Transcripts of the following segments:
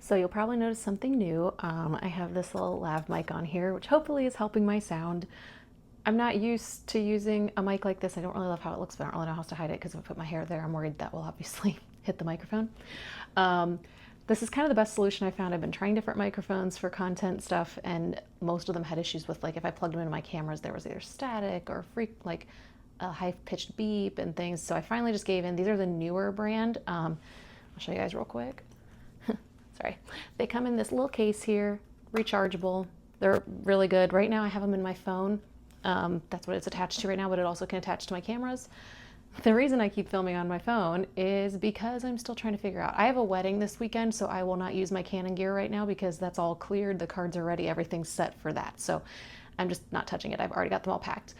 So you'll probably notice something new. I have this little lav mic on here, which hopefully is helping my sound. I'm not used to using a mic like this. I don't really love how it looks, but I don't really know how to hide it because if I put my hair there, I'm worried that will obviously hit the microphone. This is kind of the best solution I found. I've been trying different microphones for content stuff, and most of them had issues with, like, if I plugged them into my cameras, there was either static or like a high-pitched beep and things. So I finally just gave in. These are the newer brand. I'll show you guys real quick. Sorry. They come in this little case here, rechargeable. They're really good. Right now I have them in my phone. That's what it's attached to right now, but it also can attach to my cameras. The reason I keep filming on my phone is because I'm still trying to figure out. I have a wedding this weekend, so I will not use my Canon gear right now because that's all cleared. The cards are ready. Everything's set for that. So I'm just not touching it. I've already got them all packed.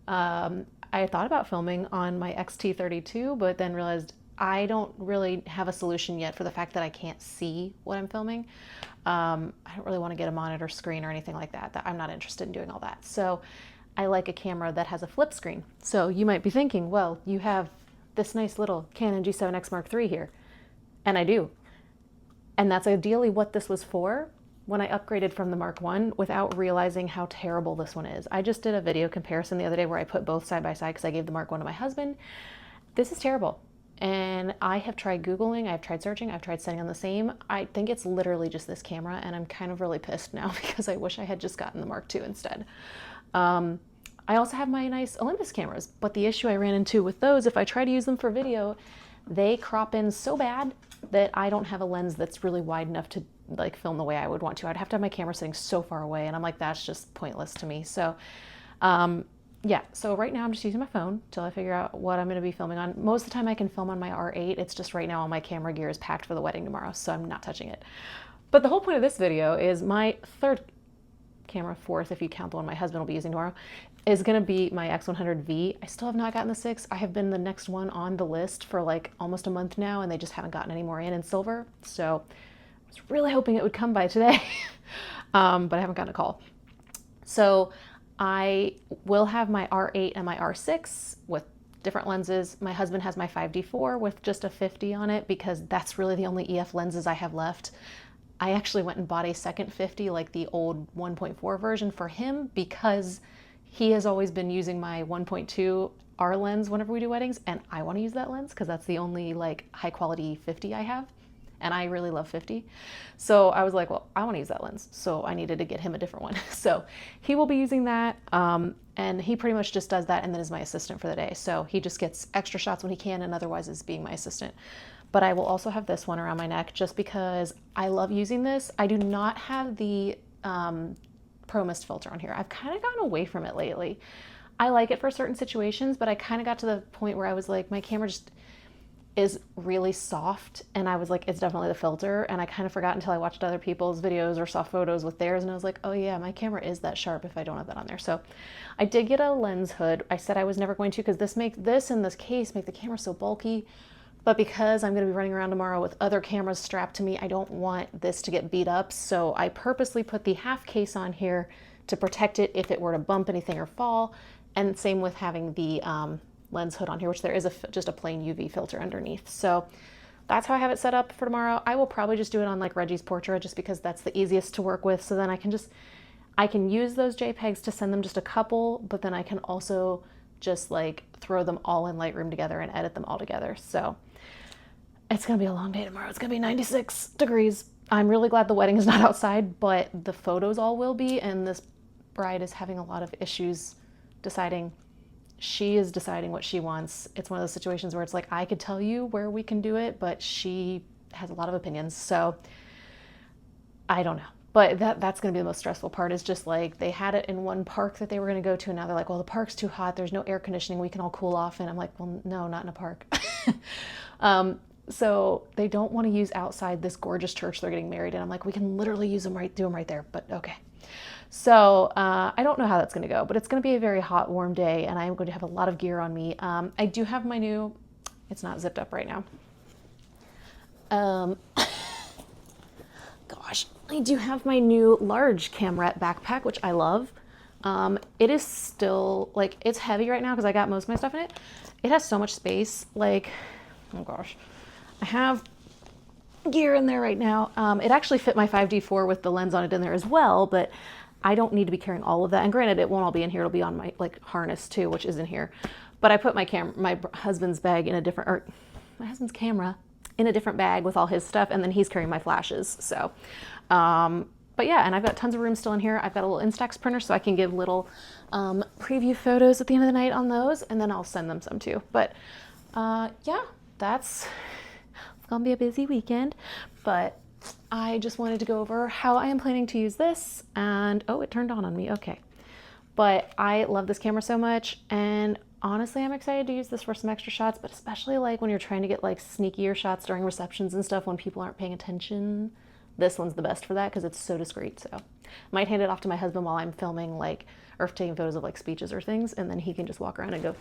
I thought about filming on my X-T32, but then realized I don't really have a solution yet for the fact that I can't see what I'm filming. I don't really want to get a monitor screen or anything like that. I'm not interested in doing all that. So I like a camera that has a flip screen. So you might be thinking, well, you have this nice little Canon G7X Mark III here. And I do. And that's ideally what this was for when I upgraded from the Mark I without realizing how terrible this one is. I just did a video comparison the other day where I put both side by side because I gave the Mark I to my husband. This is terrible. And I have tried Googling, I've tried searching, I've tried setting on the same. I think it's literally just this camera, and I'm kind of really pissed now because I wish I had just gotten the Mark II instead. I also have my nice Olympus cameras, but the issue I ran into with those, if I try to use them for video, they crop in so bad that I don't have a lens that's really wide enough to like film the way I would want to. I'd have to have my camera sitting so far away, and I'm like, that's just pointless to me. So, yeah, so right now I'm just using my phone till I figure out what I'm going to be filming on. Most of the time I can film on my R8. It's just right now all my camera gear is packed for the wedding tomorrow, so I'm not touching it. But the whole point of this video is my third camera, fourth if you count the one my husband will be using tomorrow, is going to be my x100v. I still have not gotten the 6. I have been the next one on the list for like almost a month now, and they just haven't gotten any more in silver. So I was really hoping it would come by today, but I haven't gotten a call. So I will have my R8 and my R6 with different lenses. My husband has my 5D4 with just a 50 on it because that's really the only EF lenses I have left. I actually went and bought a second 50, like the old 1.4 version for him because he has always been using my 1.2 R lens whenever we do weddings, and I want to use that lens because that's the only like high quality 50 I have. And I really love 50. So I was like, well, I want to use that lens. So I needed to get him a different one. So he will be using that. And he pretty much just does that and then is my assistant for the day. So he just gets extra shots when he can and otherwise is being my assistant. But I will also have this one around my neck just because I love using this. I do not have the Pro Mist filter on here. I've kind of gotten away from it lately. I like it for certain situations, but I kind of got to the point where I was like, my camera just is really soft, and I was like, it's definitely the filter, and I kind of forgot until I watched other people's videos or saw photos with theirs, and I was like, oh yeah, my camera is that sharp if I don't have that on there. So I did get a lens hood. I said I was never going to because this and this case make the camera so bulky, but because I'm going to be running around tomorrow with other cameras strapped to me, I don't want this to get beat up, so I purposely put the half case on here to protect it if it were to bump anything or fall, and same with having the lens hood on here, which there is just a plain UV filter underneath. So that's how I have it set up for tomorrow. I will probably just do it on like Reggie's Portrait just because that's the easiest to work with. So then I can use those JPEGs to send them just a couple, but then I can also just like throw them all in Lightroom together and edit them all together. So it's gonna be a long day tomorrow. It's gonna be 96 degrees. I'm really glad the wedding is not outside, but the photos all will be, and this bride is having a lot of issues deciding. She is deciding what she wants. It's one of those situations where it's like, I could tell you where we can do it, but she has a lot of opinions. So I don't know. But that's going to be the most stressful part, is just like they had it in one park that they were going to go to, and now they're like, well, the park's too hot. There's no air conditioning. We can all cool off. And I'm like, well, no, not in a park. So they don't want to use outside this gorgeous church they're getting married in. I'm like, we can literally do them right there. But okay. So I don't know how that's going to go, but it's going to be a very hot, warm day, and I'm going to have a lot of gear on me. I do have my new, it's not zipped up right now. Gosh, I do have my new large Camrette backpack, which I love. It is still, like, it's heavy right now because I got most of my stuff in it. It has so much space. Like, oh gosh, I have gear in there right now. It actually fit my 5D4 with the lens on it in there as well, but I don't need to be carrying all of that. And granted, it won't all be in here. It'll be on my like harness too, which is in here. But I put my husband's bag in a different, or my husband's camera in a different bag with all his stuff, and then he's carrying my flashes. So, but yeah, and I've got tons of room still in here. I've got a little Instax printer so I can give little preview photos at the end of the night on those, and then I'll send them some too. But yeah, it's gonna be a busy weekend, but I just wanted to go over how I am planning to use this. And oh, it turned on me. Okay. But I love this camera so much, and honestly, I'm excited to use this for some extra shots, but especially like when you're trying to get like sneakier shots during receptions and stuff when people aren't paying attention. This one's the best for that because it's so discreet. So I might hand it off to my husband while I'm filming like, or taking photos of like speeches or things, and then he can just walk around and go